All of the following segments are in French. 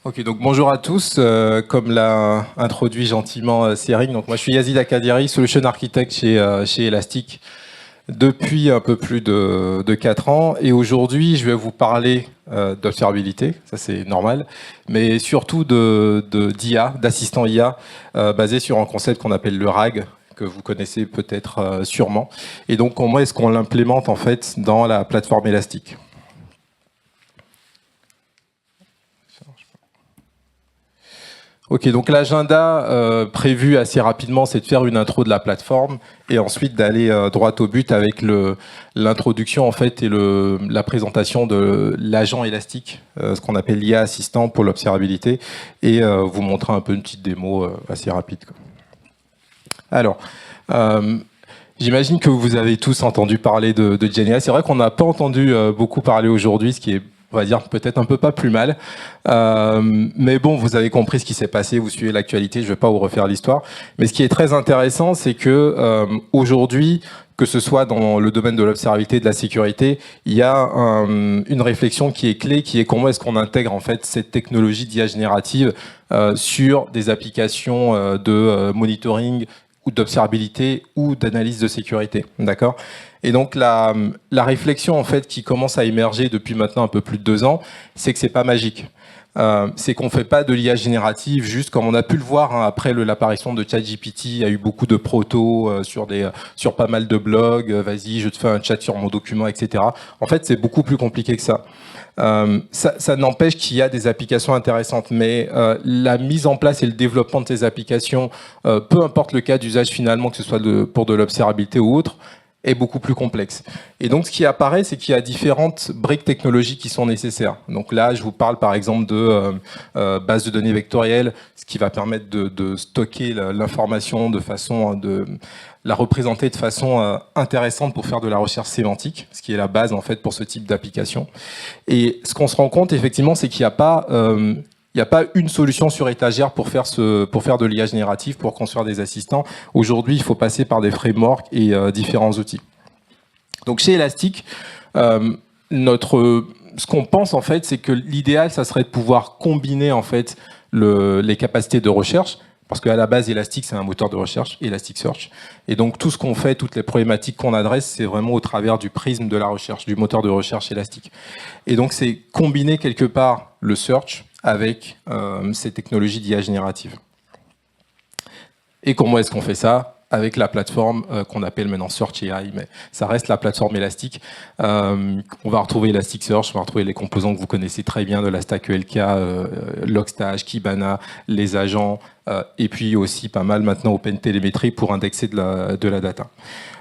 Ok, donc bonjour à tous. Comme l'a introduit gentiment Céring, donc moi je suis Yazid Akadiri, Solution Architect chez Elastic depuis un peu plus de 4 ans. Et aujourd'hui, je vais vous parler d'observabilité, ça c'est normal, mais surtout d'IA, d'assistant IA, basé sur un concept qu'on appelle le RAG, que vous connaissez peut-être sûrement. Et donc comment est-ce qu'on l'implémente en fait dans la plateforme Elastic? Ok, donc l'agenda prévu assez rapidement, c'est de faire une intro de la plateforme et ensuite d'aller droit au but avec l'introduction en fait et la présentation de l'agent élastique, ce qu'on appelle l'IA assistant pour l'observabilité, et vous montrer un peu une petite démo assez rapide, quoi. Alors, j'imagine que vous avez tous entendu parler de GenAI. C'est vrai qu'on n'a pas entendu beaucoup parler aujourd'hui, ce qui est, on va dire, peut-être un peu pas plus mal. Mais bon, vous avez compris ce qui s'est passé, vous suivez l'actualité, je ne vais pas vous refaire l'histoire. Mais ce qui est très intéressant, c'est que aujourd'hui, que ce soit dans le domaine de l'observabilité, de la sécurité, il y a une réflexion qui est clé, qui est comment est-ce qu'on intègre en fait cette technologie d'IA générative sur des applications de monitoring ou d'observabilité ou d'analyse de sécurité, d'accord? Et donc la réflexion en fait qui commence à émerger depuis maintenant un peu plus de 2 ans, c'est que c'est pas magique. C'est qu'on ne fait pas de l'IA générative juste comme on a pu le voir hein, après l'apparition de ChatGPT. Il y a eu beaucoup de protos sur pas mal de blogs. Vas-y, je te fais un chat sur mon document, etc. En fait, c'est beaucoup plus compliqué que ça. Ça n'empêche qu'il y a des applications intéressantes, mais la mise en place et le développement de ces applications, peu importe le cas d'usage finalement, que ce soit pour de l'observabilité ou autre, est beaucoup plus complexe. Et donc, ce qui apparaît, c'est qu'il y a différentes briques technologiques qui sont nécessaires. Donc là, je vous parle par exemple de base de données vectorielles, ce qui va permettre de stocker l'information de façon de la représenter de façon intéressante pour faire de la recherche sémantique, ce qui est la base en fait pour ce type d'application. Et ce qu'on se rend compte effectivement, c'est qu'il n'y a pas il n'y a pas une solution sur étagère pour faire de l'IA générative, pour construire des assistants. Aujourd'hui, il faut passer par des frameworks et différents outils. Donc chez Elastic, ce qu'on pense en fait, c'est que l'idéal, ça serait de pouvoir combiner en fait les capacités de recherche, parce qu'à la base, Elastic, c'est un moteur de recherche, Elasticsearch. Et donc tout ce qu'on fait, toutes les problématiques qu'on adresse, c'est vraiment au travers du prisme de la recherche, du moteur de recherche Elastic. Et donc c'est combiner quelque part le search avec ces technologies d'IA générative. Et comment est-ce qu'on fait ça? Avec la plateforme qu'on appelle maintenant Search AI, mais ça reste la plateforme Elastic. On va retrouver Elasticsearch, on va retrouver les composants que vous connaissez très bien de la stack ELK, Logstash, Kibana, les agents, et puis aussi pas mal maintenant OpenTelemetry pour indexer de la data.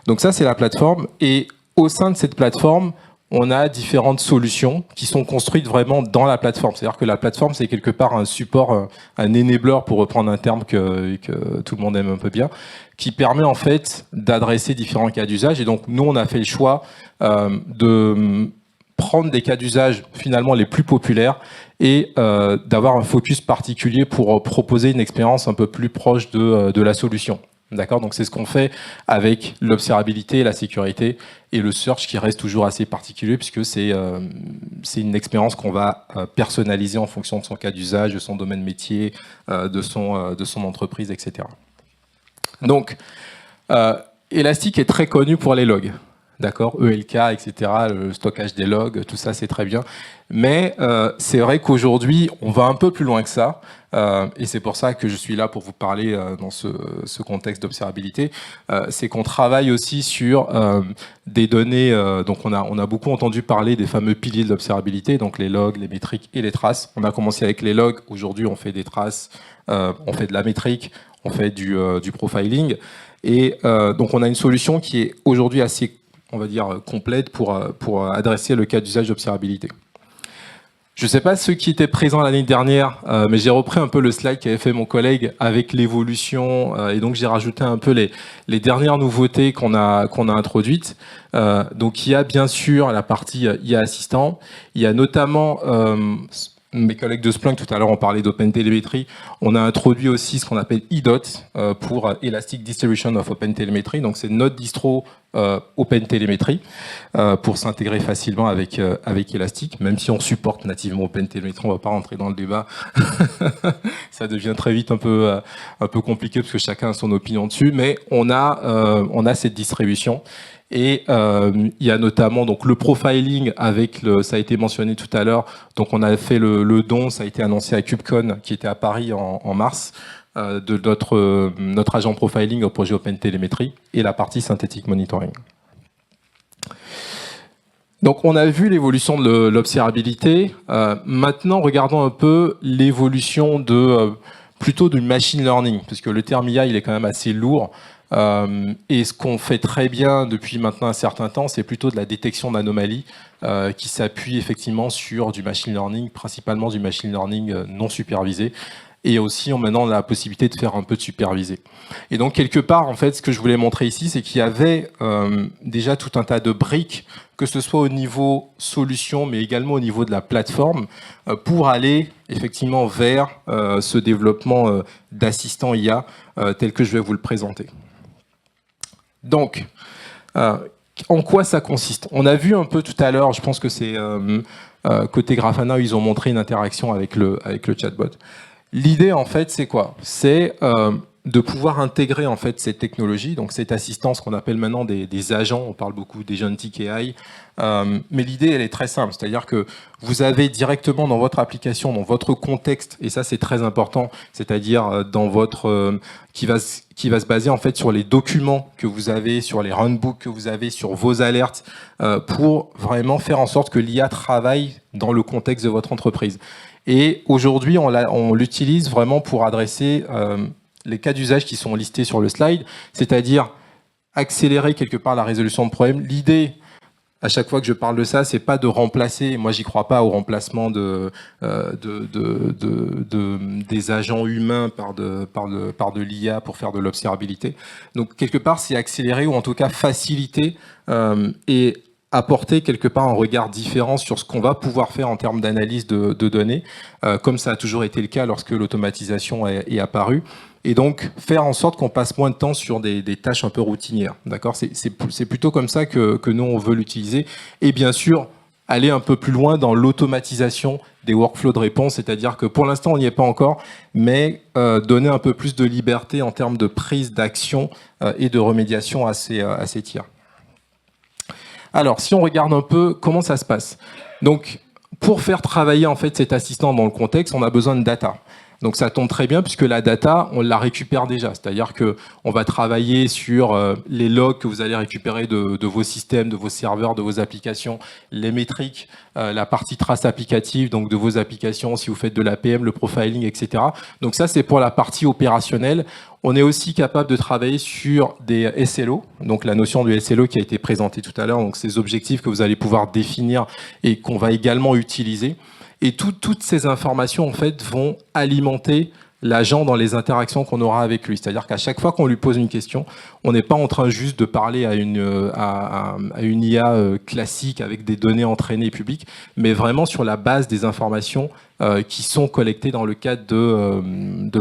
Donc ça, c'est la plateforme. Et au sein de cette plateforme, on a différentes solutions qui sont construites vraiment dans la plateforme. C'est-à-dire que la plateforme, c'est quelque part un support, un enabler, pour reprendre un terme que tout le monde aime un peu bien, qui permet en fait d'adresser différents cas d'usage. Et donc, nous, on a fait le choix de prendre des cas d'usage finalement les plus populaires et d'avoir un focus particulier pour proposer une expérience un peu plus proche de la solution. D'accord, donc c'est ce qu'on fait avec l'observabilité, la sécurité et le search qui reste toujours assez particulier puisque c'est une expérience qu'on va personnaliser en fonction de son cas d'usage, de son domaine métier, de son entreprise, etc. Donc, Elastic est très connu pour les logs. D'accord, ELK, etc., le stockage des logs, tout ça c'est très bien. Mais c'est vrai qu'aujourd'hui, on va un peu plus loin que ça. Et c'est pour ça que je suis là pour vous parler dans ce contexte d'observabilité. C'est qu'on travaille aussi sur des données. Donc on a beaucoup entendu parler des fameux piliers de l'observabilité, donc les logs, les métriques et les traces. On a commencé avec les logs. Aujourd'hui, on fait des traces, on fait de la métrique, on fait du profiling. Et donc on a une solution qui est aujourd'hui assez, on va dire, complète pour adresser le cas d'usage d'observabilité. Je ne sais pas ceux qui étaient présents l'année dernière, mais j'ai repris un peu le slide qu'avait fait mon collègue avec l'évolution, et donc j'ai rajouté un peu les dernières nouveautés qu'on a introduites. Donc il y a bien sûr la partie IA assistant, il y a notamment mes collègues de Splunk, tout à l'heure, on parlait d'OpenTelemetry. On a introduit aussi ce qu'on appelle EDOT pour Elastic Distribution of OpenTelemetry. Donc, c'est notre distro OpenTelemetry pour s'intégrer facilement avec Elastic. Même si on supporte nativement OpenTelemetry, on ne va pas rentrer dans le débat. Ça devient très vite un peu compliqué parce que chacun a son opinion dessus. Mais on a cette distribution. Et il y a notamment donc le profiling avec ça a été mentionné tout à l'heure. Donc on a fait le don, ça a été annoncé à KubeCon qui était à Paris en mars de notre agent profiling au projet OpenTelemetry et la partie Synthetic Monitoring. Donc on a vu l'évolution de l'observabilité. Maintenant regardons un peu l'évolution plutôt du machine learning, puisque le terme IA il est quand même assez lourd. Et ce qu'on fait très bien depuis maintenant un certain temps, c'est plutôt de la détection d'anomalies qui s'appuie effectivement sur du machine learning, principalement du machine learning non supervisé. Et aussi, maintenant, on a la possibilité de faire un peu de supervisé. Et donc, quelque part, en fait, ce que je voulais montrer ici, c'est qu'il y avait déjà tout un tas de briques, que ce soit au niveau solution, mais également au niveau de la plateforme, pour aller effectivement vers ce développement d'assistants IA tel que je vais vous le présenter. Donc, en quoi ça consiste? On a vu un peu tout à l'heure, je pense que c'est côté Grafana, ils ont montré une interaction avec le chatbot. L'idée, en fait, c'est quoi? C'est de pouvoir intégrer en fait cette technologie, donc cette assistance qu'on appelle maintenant des agents, on parle beaucoup d'agentic AI, mais l'idée elle est très simple, c'est-à-dire que vous avez directement dans votre application, dans votre contexte, et ça c'est très important, c'est-à-dire dans votre qui va se baser en fait sur les documents que vous avez, sur les runbooks que vous avez, sur vos alertes, pour vraiment faire en sorte que l'IA travaille dans le contexte de votre entreprise. Et aujourd'hui, on l'utilise vraiment pour adresser les cas d'usage qui sont listés sur le slide, c'est-à-dire accélérer quelque part la résolution de problèmes. L'idée, à chaque fois que je parle de ça, c'est pas de remplacer, moi j'y crois pas au remplacement des agents humains par de l'IA pour faire de l'observabilité. Donc quelque part, c'est accélérer ou en tout cas faciliter et apporter quelque part un regard différent sur ce qu'on va pouvoir faire en termes d'analyse de données, comme ça a toujours été le cas lorsque l'automatisation est apparue. Et donc, faire en sorte qu'on passe moins de temps sur des tâches un peu routinières. D'accord ? C'est plutôt comme ça que nous, on veut l'utiliser. Et bien sûr, aller un peu plus loin dans l'automatisation des workflows de réponse, c'est-à-dire que pour l'instant, on n'y est pas encore, mais donner un peu plus de liberté en termes de prise d'action et de remédiation à ces tirs. Alors, si on regarde un peu comment ça se passe. Donc, pour faire travailler en fait cet assistant dans le contexte, on a besoin de data. Donc ça tombe très bien puisque la data, on la récupère déjà. C'est-à-dire qu'on va travailler sur les logs que vous allez récupérer de vos systèmes, de vos serveurs, de vos applications, les métriques, la partie trace applicative, donc de vos applications, si vous faites de l'APM, le profiling, etc. Donc ça, c'est pour la partie opérationnelle. On est aussi capable de travailler sur des SLO, donc la notion du SLO qui a été présentée tout à l'heure, donc ces objectifs que vous allez pouvoir définir et qu'on va également utiliser. Et toutes ces informations, en fait, vont alimenter l'agent dans les interactions qu'on aura avec lui. C'est-à-dire qu'à chaque fois qu'on lui pose une question, on n'est pas en train juste de parler à une IA classique avec des données entraînées publiques, mais vraiment sur la base des informations qui sont collectées dans le cadre de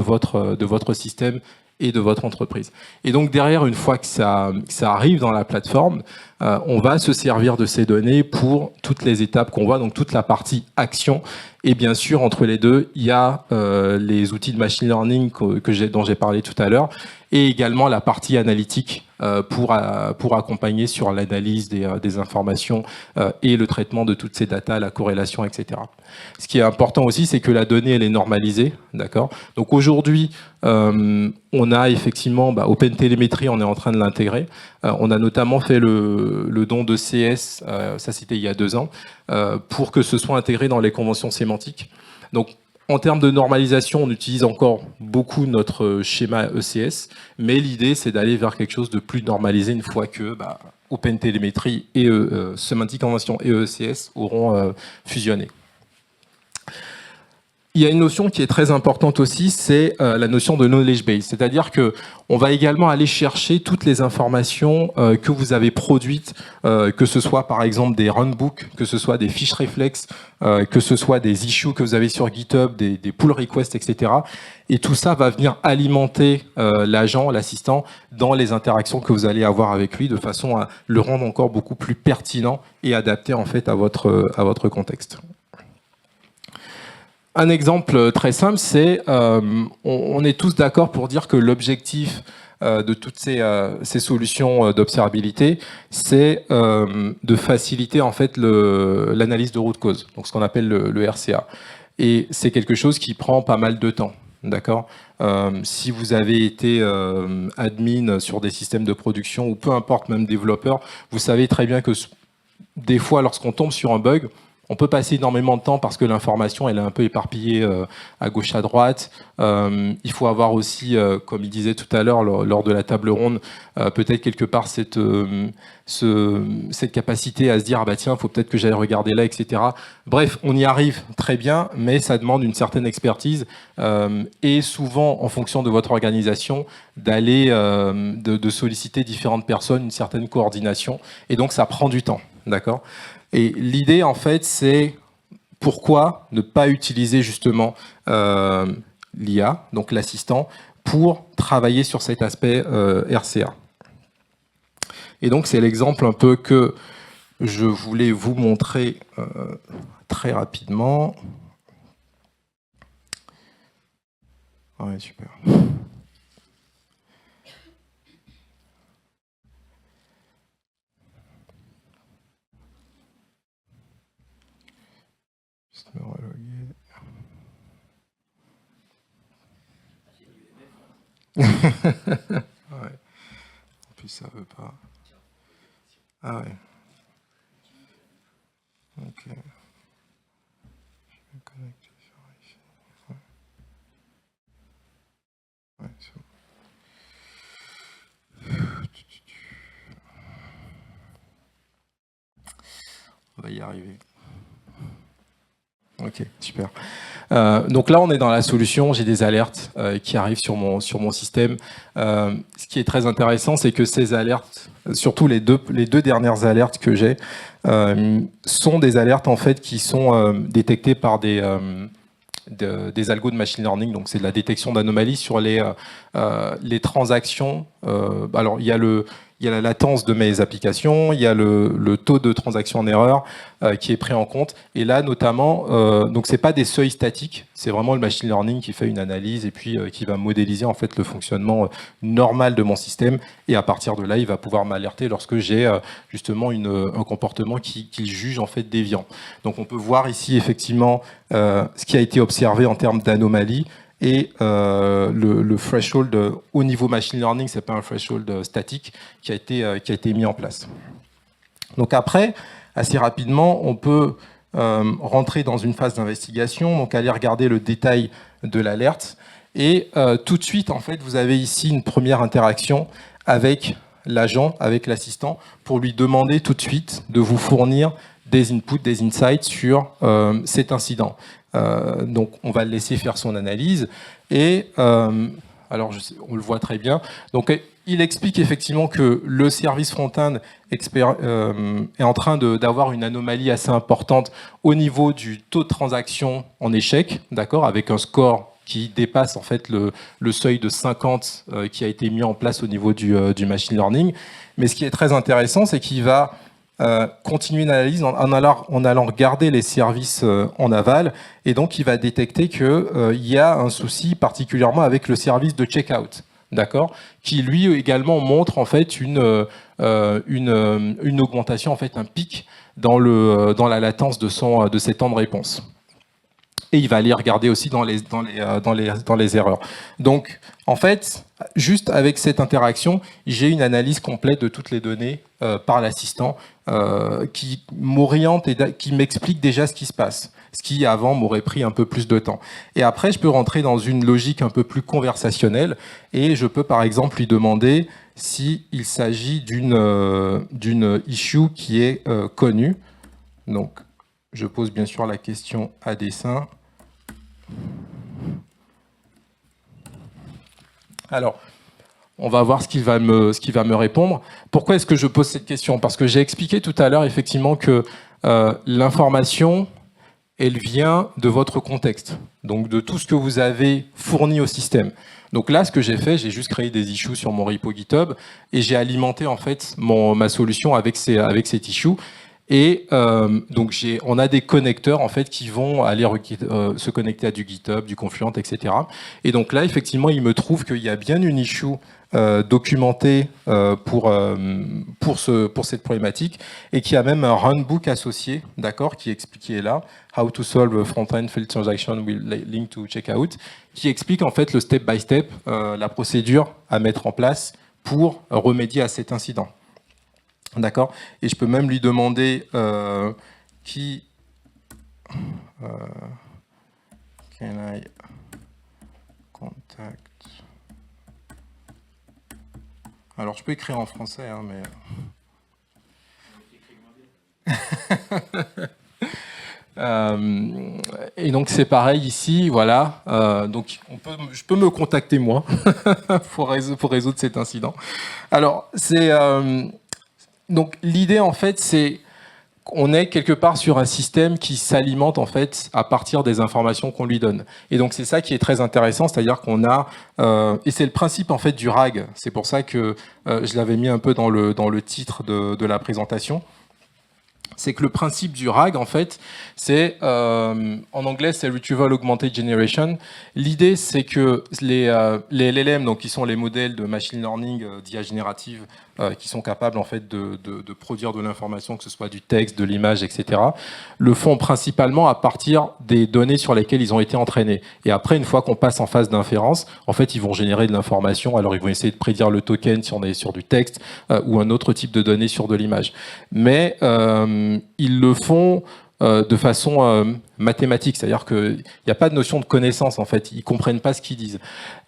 votre système et de votre entreprise. Et donc derrière, une fois que ça arrive dans la plateforme, on va se servir de ces données pour toutes les étapes qu'on voit, donc toute la partie action. Et bien sûr, entre les deux, il y a les outils de machine learning dont j'ai parlé tout à l'heure, et également la partie analytique pour accompagner sur l'analyse des informations et le traitement de toutes ces datas, la corrélation, etc. Ce qui est important aussi, c'est que la donnée, elle est normalisée, d'accord ? Donc aujourd'hui, on a effectivement OpenTelemetry, on est en train de l'intégrer. On a notamment fait le don de CS, ça c'était il y a 2 ans, pour que ce soit intégré dans les conventions sémantiques. Donc, en termes de normalisation, on utilise encore beaucoup notre schéma ECS, mais l'idée, c'est d'aller vers quelque chose de plus normalisé une fois que OpenTelemetry et Semantic Convention et ECS auront fusionné. il y a une notion qui est très importante aussi, c'est la notion de knowledge base. C'est-à-dire que on va également aller chercher toutes les informations que vous avez produites, que ce soit par exemple des runbooks, que ce soit des fiches réflexes, que ce soit des issues que vous avez sur GitHub, des pull requests, etc. Et tout ça va venir alimenter l'agent, l'assistant, dans les interactions que vous allez avoir avec lui, de façon à le rendre encore beaucoup plus pertinent et adapté en fait à votre contexte. Un exemple très simple, c'est on est tous d'accord pour dire que l'objectif de toutes ces solutions d'observabilité, c'est de faciliter en fait l'analyse de root cause, donc ce qu'on appelle le RCA. Et c'est quelque chose qui prend pas mal de temps, d'accord. Si vous avez été admin sur des systèmes de production ou peu importe, même développeur, vous savez très bien que des fois, lorsqu'on tombe sur un bug, on peut passer énormément de temps parce que l'information elle est un peu éparpillée à gauche à droite. Il faut avoir aussi, comme il disait tout à l'heure lors de la table ronde, peut-être quelque part cette capacité à se dire ah bah tiens, faut peut-être que j'aille regarder là, etc. Bref, on y arrive très bien, mais ça demande une certaine expertise et souvent en fonction de votre organisation d'aller de solliciter différentes personnes, une certaine coordination et donc ça prend du temps, d'accord. Et l'idée, en fait, c'est pourquoi ne pas utiliser justement l'IA, donc l'assistant, pour travailler sur cet aspect RCA. Et donc, c'est l'exemple un peu que je voulais vous montrer très rapidement. Ouais, super. Me reloguer. Ouais. En plus, ça veut pas. Ah ouais. Ok. Je vais me connecter sur ici. Ouais, ouais c'est bon. On va y arriver. Ok, super. Donc là, on est dans la solution. J'ai des alertes qui arrivent sur mon système. Ce qui est très intéressant, c'est que ces alertes, surtout les deux dernières alertes que j'ai, sont des alertes en fait qui sont détectées par des algos de machine learning. Donc c'est de la détection d'anomalies sur les transactions. Alors il y a la latence de mes applications, il y a le taux de transaction en erreur qui est pris en compte. Et là, notamment, donc c'est pas des seuils statiques, c'est vraiment le machine learning qui fait une analyse et puis qui va modéliser en fait le fonctionnement normal de mon système. Et à partir de là, il va pouvoir m'alerter lorsque j'ai justement un comportement qu'il juge en fait déviant. Donc on peut voir ici effectivement ce qui a été observé en termes d'anomalies. Et le threshold au niveau machine learning, c'est pas un threshold statique qui a été mis en place. Donc après, assez rapidement, on peut rentrer dans une phase d'investigation, donc aller regarder le détail de l'alerte. Et tout de suite, en fait, vous avez ici une première interaction avec l'agent, avec l'assistant, pour lui demander tout de suite de vous fournir des inputs, des insights sur cet incident. Donc on va le laisser faire son analyse et alors on le voit très bien. Donc il explique effectivement que le service front-end est en train d'avoir une anomalie assez importante au niveau du taux de transaction en échec, d'accord, avec un score qui dépasse en fait le seuil de 50 qui a été mis en place au niveau du machine learning. Mais ce qui est très intéressant, c'est qu'il va continuer une analyse en allant regarder les services en aval, et donc il va détecter qu'il y a un souci particulièrement avec le service de checkout, d'accord, qui lui également montre en fait une augmentation, en fait un pic dans la latence de ses temps de réponse. Et il va aller regarder aussi dans les erreurs. Donc, en fait, juste avec cette interaction, j'ai une analyse complète de toutes les données par l'assistant qui m'oriente et qui m'explique déjà ce qui se passe, ce qui avant m'aurait pris un peu plus de temps. Et après, je peux rentrer dans une logique un peu plus conversationnelle et je peux par exemple lui demander s'il s'agit d'une issue qui est connue. Donc, je pose bien sûr la question à dessein. Alors, on va voir ce qu'il va me répondre. Pourquoi est-ce que je pose cette question? Parce que j'ai expliqué tout à l'heure, effectivement, que l'information, elle vient de votre contexte, donc de tout ce que vous avez fourni au système. Donc là, ce que j'ai fait, j'ai juste créé des issues sur mon repo GitHub et j'ai alimenté en fait ma solution avec ces issues. Et donc on a des connecteurs en fait qui vont aller se connecter à du GitHub, du Confluent, etc. Et donc là, effectivement, il me trouve qu'il y a bien une issue documentée pour cette problématique et qui a même un runbook associé, d'accord, qui est là, How to solve a front-end failed transaction with link to checkout, qui explique en fait le step by step, la procédure à mettre en place pour remédier à cet incident. D'accord. Et je peux même lui demander qui can I contact. Alors je peux écrire en français, hein, mais. Et donc c'est pareil ici, voilà. Donc je peux me contacter moi pour résoudre cet incident. Alors c'est donc l'idée en fait c'est qu'on est quelque part sur un système qui s'alimente en fait à partir des informations qu'on lui donne. Et donc c'est ça qui est très intéressant, c'est-à-dire qu'on a et c'est le principe en fait du RAG. C'est pour ça que je l'avais mis un peu dans le titre de la présentation. C'est que le principe du RAG, en fait, c'est, en anglais, c'est Retrieval Augmented Generation. L'idée, c'est que les LLM, donc qui sont les modèles de machine learning d'IA générative, qui sont capables en fait de produire de l'information, que ce soit du texte, de l'image, etc., le font principalement à partir des données sur lesquelles ils ont été entraînés. Et après, une fois qu'on passe en phase d'inférence, en fait, ils vont générer de l'information. Alors, ils vont essayer de prédire le token si on est sur du texte ou un autre type de données sur de l'image. Mais ils le font de façon mathématique, c'est-à-dire qu'il n'y a pas de notion de connaissance, en fait. Ils ne comprennent pas ce qu'ils disent.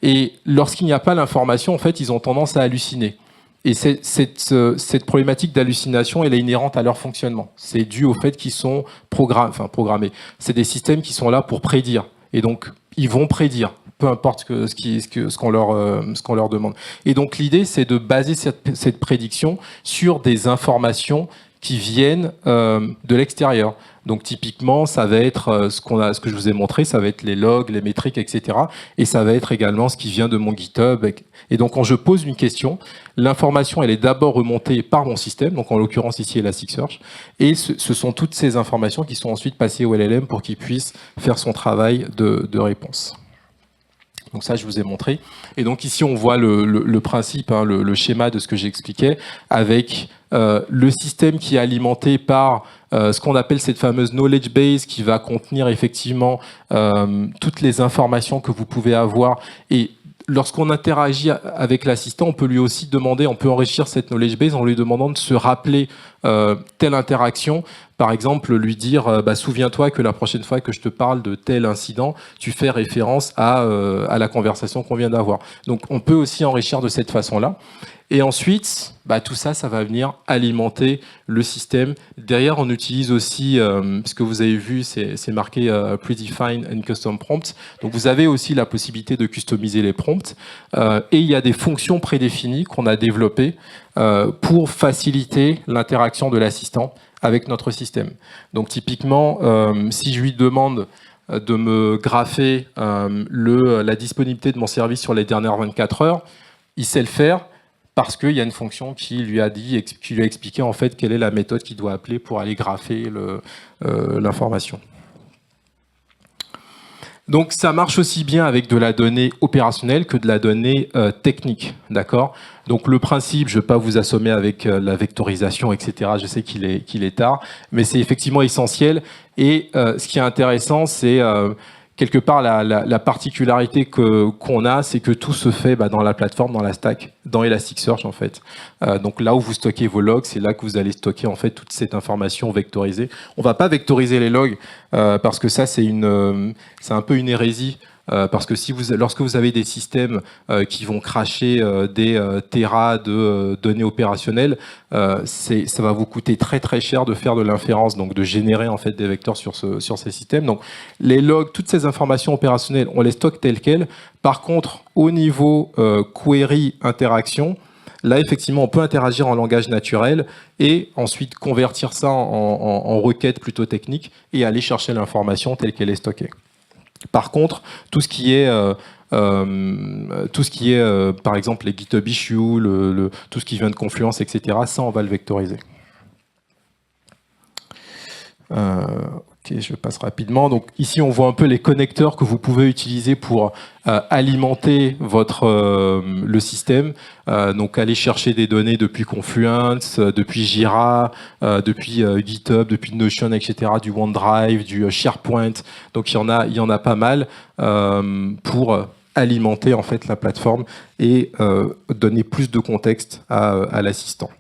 Et lorsqu'il n'y a pas l'information, en fait, ils ont tendance à halluciner. Et cette problématique d'hallucination, elle est inhérente à leur fonctionnement. C'est dû au fait qu'ils sont programmés. C'est des systèmes qui sont là pour prédire. Et donc, ils vont prédire, peu importe ce qu'on leur demande. Et donc, l'idée, c'est de baser cette prédiction sur des informations qui viennent de l'extérieur. Donc typiquement, ça va être ce que je vous ai montré, ça va être les logs, les métriques, etc. Et ça va être également ce qui vient de mon GitHub. Et donc quand je pose une question, l'information elle est d'abord remontée par mon système, donc en l'occurrence ici Elasticsearch, et ce sont toutes ces informations qui sont ensuite passées au LLM pour qu'il puisse faire son travail de réponse. Donc ça, je vous ai montré. Et donc ici, on voit le principe, hein, le schéma de ce que j'expliquais, avec le système qui est alimenté par ce qu'on appelle cette fameuse knowledge base qui va contenir effectivement toutes les informations que vous pouvez avoir. Et lorsqu'on interagit avec l'assistant, on peut lui aussi demander, on peut enrichir cette knowledge base en lui demandant de se rappeler telle interaction. Par exemple, lui dire souviens-toi que la prochaine fois que je te parle de tel incident, tu fais référence à la conversation qu'on vient d'avoir. Donc on peut aussi enrichir de cette façon-là. Et ensuite, tout ça, ça va venir alimenter le système. Derrière, on utilise aussi, ce que vous avez vu, c'est marqué Predefined and Custom Prompts. Donc vous avez aussi la possibilité de customiser les prompts. Et il y a des fonctions prédéfinies qu'on a développées pour faciliter l'interaction de l'assistant avec notre système. Donc typiquement, si je lui demande de me grapher la disponibilité de mon service sur les dernières 24 heures, il sait le faire parce qu'il y a une fonction qui lui a expliqué en fait quelle est la méthode qu'il doit appeler pour aller grapher l'information. Donc ça marche aussi bien avec de la donnée opérationnelle que de la donnée technique, d'accord? Donc le principe, je ne vais pas vous assommer avec la vectorisation, etc. Je sais qu'il est tard, mais c'est effectivement essentiel. Et ce qui est intéressant, c'est quelque part la particularité qu'on a, c'est que tout se fait dans la plateforme, dans la stack, dans Elasticsearch en fait. Donc là où vous stockez vos logs, c'est là que vous allez stocker en fait toute cette information vectorisée. On va pas vectoriser les logs parce que ça c'est un peu une hérésie parce que lorsque vous avez des systèmes qui vont cracher des téras de données opérationnelles, ça va vous coûter très très cher de faire de l'inférence, donc de générer en fait des vecteurs sur ces systèmes. Donc les logs, toutes ces informations opérationnelles, on les stocke telles quelles. Par contre, au niveau query interaction, là, effectivement, on peut interagir en langage naturel et ensuite convertir ça en requête plutôt technique et aller chercher l'information telle qu'elle est stockée. Par contre, tout ce qui est, par exemple, les GitHub issues, tout ce qui vient de Confluence, etc., ça, on va le vectoriser. Ok, je passe rapidement. Donc ici, on voit un peu les connecteurs que vous pouvez utiliser pour alimenter le système. Donc aller chercher des données depuis Confluence, depuis Jira, depuis GitHub, depuis Notion, etc., du OneDrive, du SharePoint. Donc il y en a pas mal pour alimenter en fait la plateforme et donner plus de contexte à l'assistant.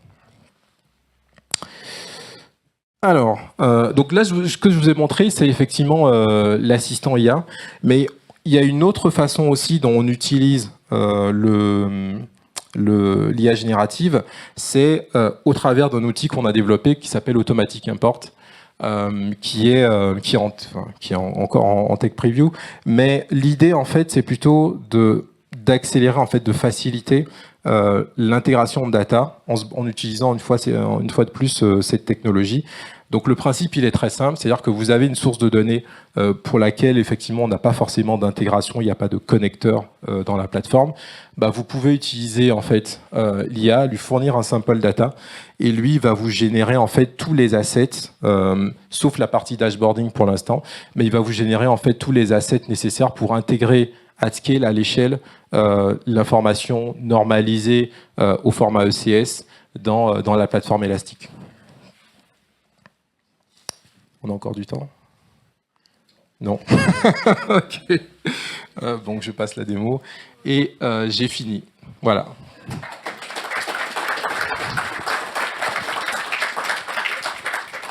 Alors, donc là, ce que je vous ai montré, c'est effectivement l'assistant IA, mais il y a une autre façon aussi dont on utilise l'IA générative, c'est au travers d'un outil qu'on a développé qui s'appelle Automatic Import, qui est encore en tech preview, mais l'idée en fait, c'est plutôt d'accélérer, en fait, de faciliter l'intégration de data en utilisant une fois de plus cette technologie. Donc le principe, il est très simple, c'est-à-dire que vous avez une source de données pour laquelle effectivement on n'a pas forcément d'intégration, il n'y a pas de connecteur dans la plateforme. Bah, vous pouvez utiliser en fait l'IA, lui fournir un sample data et lui va vous générer en fait tous les assets, sauf la partie dashboarding pour l'instant, mais il va vous générer en fait tous les assets nécessaires pour intégrer at scale, à l'échelle, l'information normalisée au format ECS dans la plateforme élastique. On a encore du temps? Non. Ok. Donc je passe la démo et j'ai fini. Voilà.